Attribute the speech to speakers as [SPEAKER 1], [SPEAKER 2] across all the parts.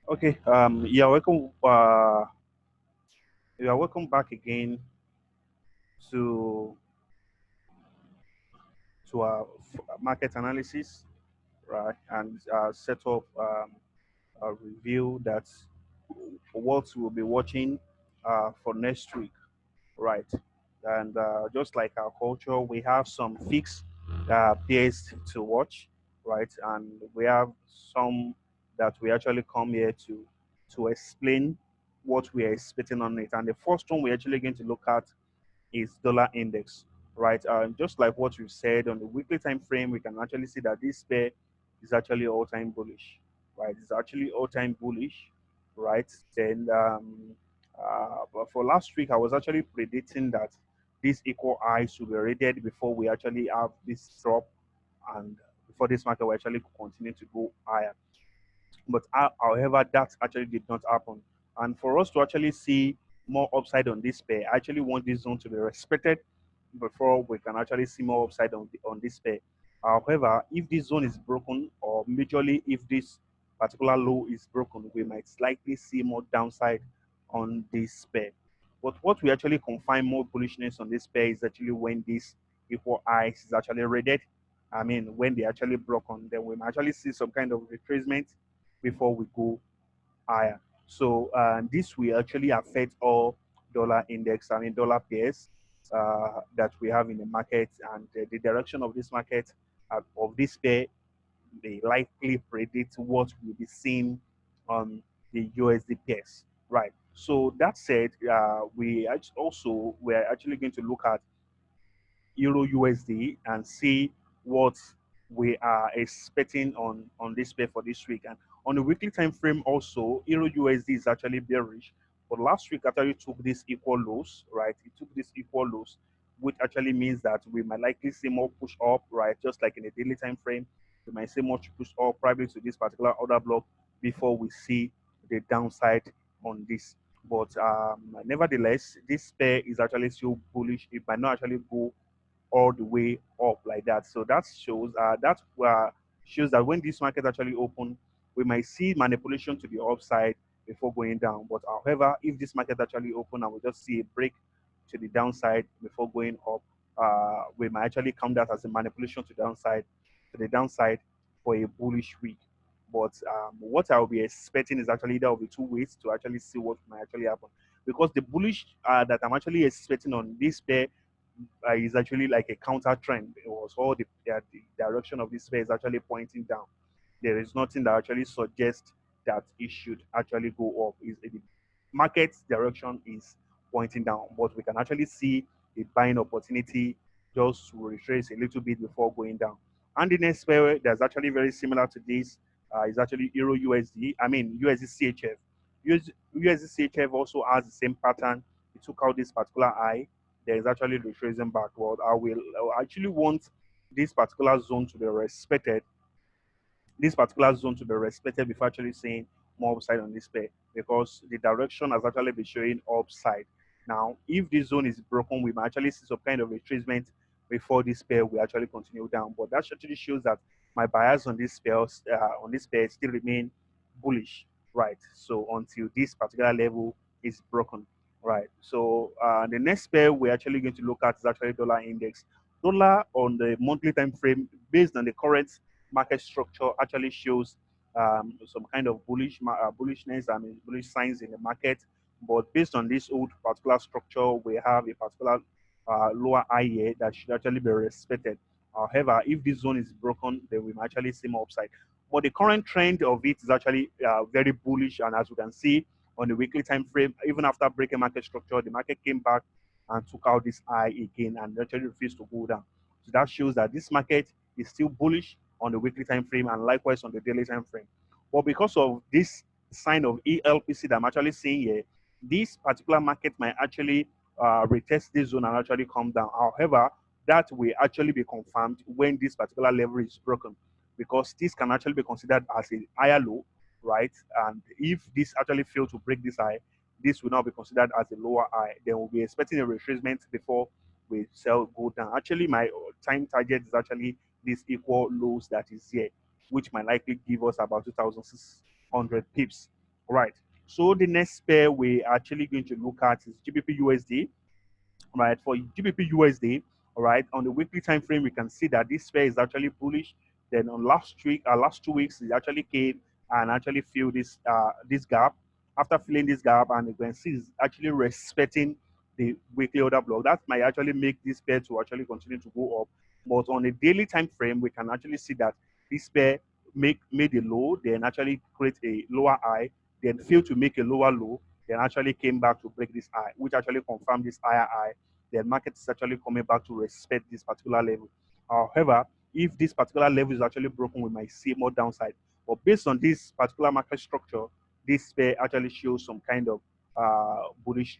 [SPEAKER 1] Okay, you are welcome back again to our market analysis, right? And set up a review that's what we'll be watching for next week, right? And just like our culture, we have some fixed pairs to watch, right? And we have some that we actually come here to explain what we are expecting on it. And the first one we're actually going to look at is dollar index, right? Just like what we've said on the weekly time frame, we can actually see that this pair is actually all-time bullish, right? It's actually all-time bullish, right? Then but for last week, I was actually predicting that these equal highs will be rated before we actually have this drop and before this market will actually continue to go higher. But however, that actually did not happen. And for us to actually see more upside on this pair, I actually want this zone to be respected before we can actually see more upside on this pair. However, if this zone is broken, or majorly if this particular low is broken, we might likely see more downside on this pair. But what we actually confine more bullishness on this pair is actually when this equal highs is actually rated. I mean, when they actually broken, then we might actually see some kind of retracement before we go higher. So this will actually affect all dollar index, I mean dollar pairs that we have in the market, and the direction of this market of this pair they likely predict what we'll be seeing on the USD pairs. Right. So that said, we're actually going to look at Euro USD and see what we are expecting on this pair for this week. And on the weekly time frame, also Euro USD is actually bearish. But last week actually took this equal lows, right? It took this equal lows, which actually means that we might likely see more push up, right? Just like in the daily time frame, we might see more push up probably to this particular order block before we see the downside on this. But nevertheless, this pair is actually still bullish. It might not actually go all the way up like that. So that shows that when this market actually open, we might see manipulation to the upside before going down. But however, if this market actually open and we just see a break to the downside before going up, we might actually count that as a manipulation to the downside for a bullish week. But what I'll be expecting is actually there will be two ways to actually see what might actually happen. Because the bullish that I'm actually expecting on this pair is actually like a counter trend. It was all the direction of this pair is actually pointing down. There is nothing that actually suggests that it should actually go up. Is the market's direction is pointing down, but we can actually see a buying opportunity just to retrace a little bit before going down. And the next pair that's actually very similar to this is actually Euro USD. I mean USDCHF. USDCHF also has the same pattern. It took out this particular high. There is actually retracing backward. I actually want this particular zone to be respected, before actually seeing more upside on this pair, because the direction has actually been showing upside. Now, if this zone is broken, we might actually see some kind of retracement before this pair will actually continue down. But that actually shows that my bias on this pair still remain bullish, right? So until this particular level is broken, right? So the next pair we're actually going to look at is actually dollar index. Dollar on the monthly time frame, based on the current market structure, actually shows some kind of bullishness and bullish signs in the market. But based on this old particular structure, we have a particular lower high here that should actually be respected. However, if this zone is broken, then we might actually see more upside. But the current trend of it is actually very bullish, and as you can see on the weekly time frame, even after breaking market structure, the market came back and took out this high again and actually refused to go down. So that shows that this market is still bullish on the weekly time frame and likewise on the daily time frame. But because of this sign of ELPC that I'm actually seeing here, this particular market might actually retest this zone and actually come down. However, that will actually be confirmed when this particular level is broken, because this can actually be considered as a higher low, right? And if this actually fails to break this high, this will now be considered as a lower high. Then we'll be expecting a retracement before we sell go down. Actually, my time target is actually this equal lows that is here, which might likely give us about 2,600 pips Right. So the next pair we're actually going to look at is GBPUSD. Right, for GBPUSD, all right, on the weekly time frame, we can see that this pair is actually bullish. Then on last 2 weeks, it actually came and actually filled this gap. After filling this gap, and you can see it's actually respecting the weekly order block. That might actually make this pair to actually continue to go up. But on a daily time frame, we can actually see that this pair made a low, then actually create a lower high, then failed to make a lower low, then actually came back to break this high, which actually confirmed this higher high. The market is actually coming back to respect this particular level. However, if this particular level is actually broken, we might see more downside. But based on this particular market structure, this pair actually shows some kind of bullish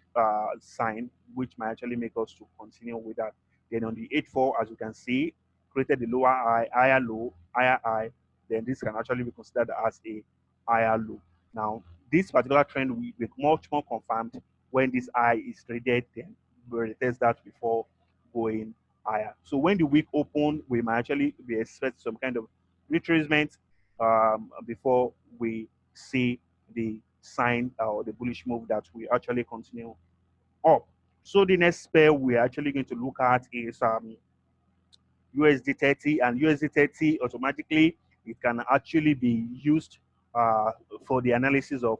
[SPEAKER 1] sign, which might actually make us to continue with that. Then on the 8-4, as you can see, created the lower high, higher low, higher high. Then this can actually be considered as a higher low. Now, this particular trend will be much more confirmed when this high is traded. Then we retest that before going higher. So when the week open, we might actually be expect some kind of retracement before we see the sign or the bullish move that we actually continue up. So the next pair we're actually going to look at is USD30, and USD30 automatically it can actually be used uh, for the analysis of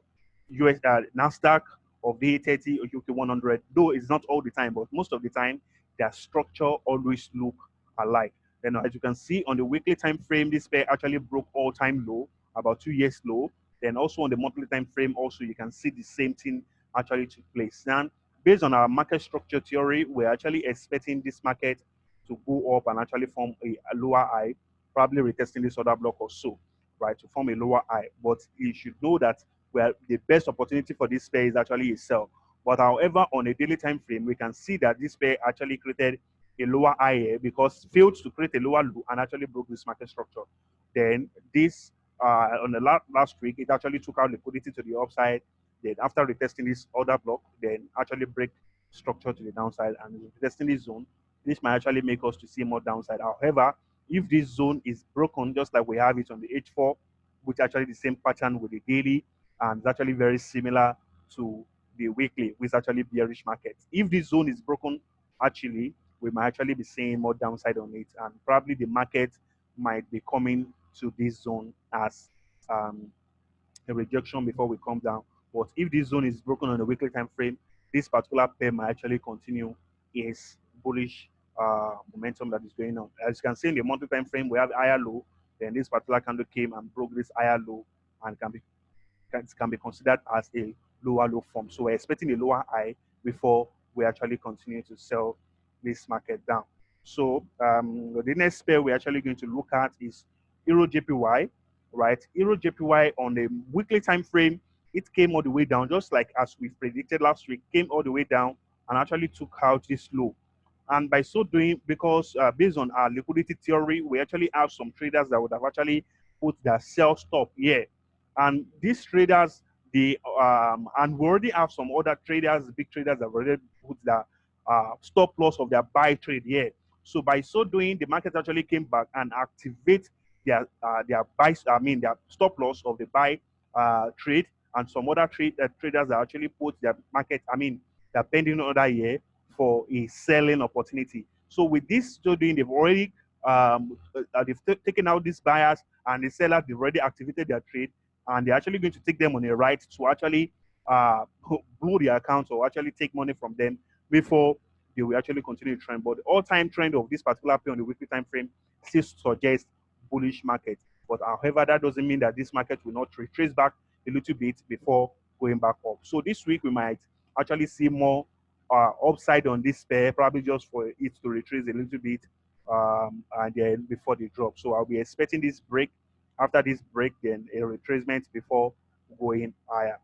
[SPEAKER 1] US Nasdaq of the 30 or UK 100. Though it's not all the time, but most of the time their structure always look alike. Then as you can see on the weekly time frame, this pair actually broke all-time low, about 2 years low. Then also on the monthly time frame, also you can see the same thing actually took place. Now, based on our market structure theory, we're actually expecting this market to go up and actually form a lower high, probably retesting this other block or so, right, to form a lower high. But you should know that well, the best opportunity for this pair is actually a sell. But however, on a daily time frame, we can see that this pair actually created a lower high here because failed to create a lower low and actually broke this market structure. Then this on the last week, it actually took out liquidity to the upside. Then after retesting this other block, then actually break structure to the downside and retesting this zone, this might actually make us to see more downside. However, if this zone is broken, just like we have it on the H4, which actually the same pattern with the daily, and it's actually very similar to the weekly, which is actually bearish market. If this zone is broken, actually, we might actually be seeing more downside on it, and probably the market might be coming to this zone as a rejection before we come down. But if this zone is broken on the weekly time frame, this particular pair might actually continue its bullish momentum that is going on. As you can see in the monthly time frame, we have higher low. Then this particular candle came and broke this higher low and can be considered as a lower low form. So we're expecting a lower high before we actually continue to sell this market down. So the next pair we're actually going to look at is EURJPY, right? EURJPY on the weekly time frame, it came all the way down, just like as we predicted last week, came all the way down and actually took out this low. And by so doing, because based on our liquidity theory, we actually have some traders that would have actually put their sell stop here. And these traders, and we already have some other traders, big traders that have already put their stop loss of their buy trade here. So by so doing, the market actually came back and activate their buy, I mean their stop loss of the buy trade, and some other traders that actually put their market, I mean their pending order here for a selling opportunity. So with this so doing, they've already they've taken out these buyers, and the sellers, they've already activated their trade, and they're actually going to take them on a right to actually blow their accounts or actually take money from them before they will actually continue to trend. But the all-time trend of this particular pair on the weekly time frame still suggests bullish market. But however, that doesn't mean that this market will not retrace back a little bit before going back up. So this week we might actually see more upside on this pair, probably just for it to retrace a little bit and then before the drop. So I'll be expecting this break. After this break, then a retracement before going higher.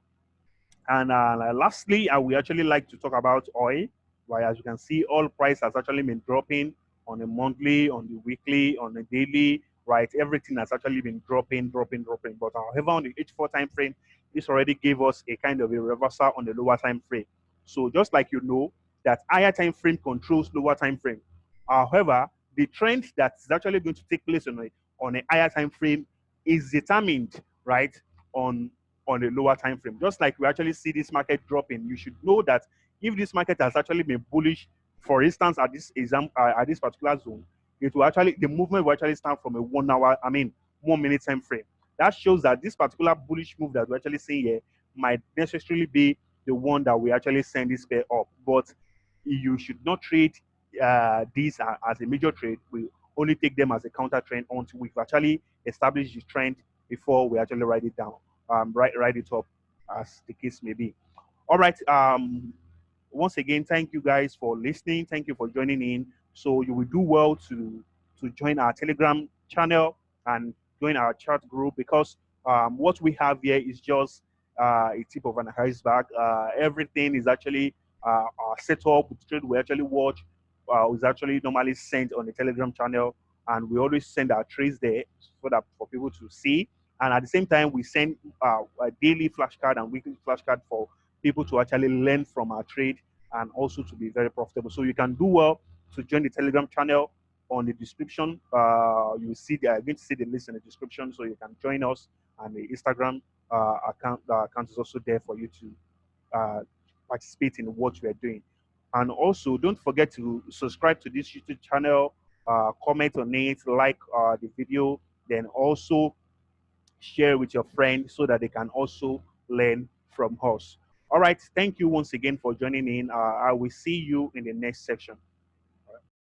[SPEAKER 1] And lastly, I would actually like to talk about oil. Right, as you can see, oil price has actually been dropping on the monthly, on the weekly, on the daily. Right, everything has actually been dropping. But however, on the H4 time frame, this already gave us a kind of a reversal on the lower time frame. So just like you know that higher time frame controls lower time frame. However, the trend that's actually going to take place on a higher time frame is determined, right, on on a lower time frame. Just like we actually see this market dropping, you should know that if this market has actually been bullish, for instance, at this at this particular zone, it will actually, the movement will actually start from a 1 hour, 1 minute time frame. That shows that this particular bullish move that we're actually seeing here might necessarily be the one that we actually send this pair up. But you should not trade these as a major trade. We only take them as a counter trend until we've actually established the trend before we actually write it down, write it up, as the case may be. All right. Once again, thank you guys for listening. Thank you for joining in. So you will do well to join our Telegram channel and join our chat group, because what we have here is just a tip of an iceberg. Everything is actually set up. The trade we actually watch is actually normally sent on the Telegram channel, and we always send our trades there for people to see. And at the same time, we send a daily flashcard and weekly flashcard for people to actually learn from our trade and also to be very profitable. So you can do well to join the Telegram channel. On the description, you will see you're going to see the list in the description, so you can join us. And the Instagram account is also there for you to participate in what we are doing. And also, don't forget to subscribe to this YouTube channel, comment on it, like the video, then also share with your friends so that they can also learn from us. All right. Thank you once again for joining in. I will see you in the next section.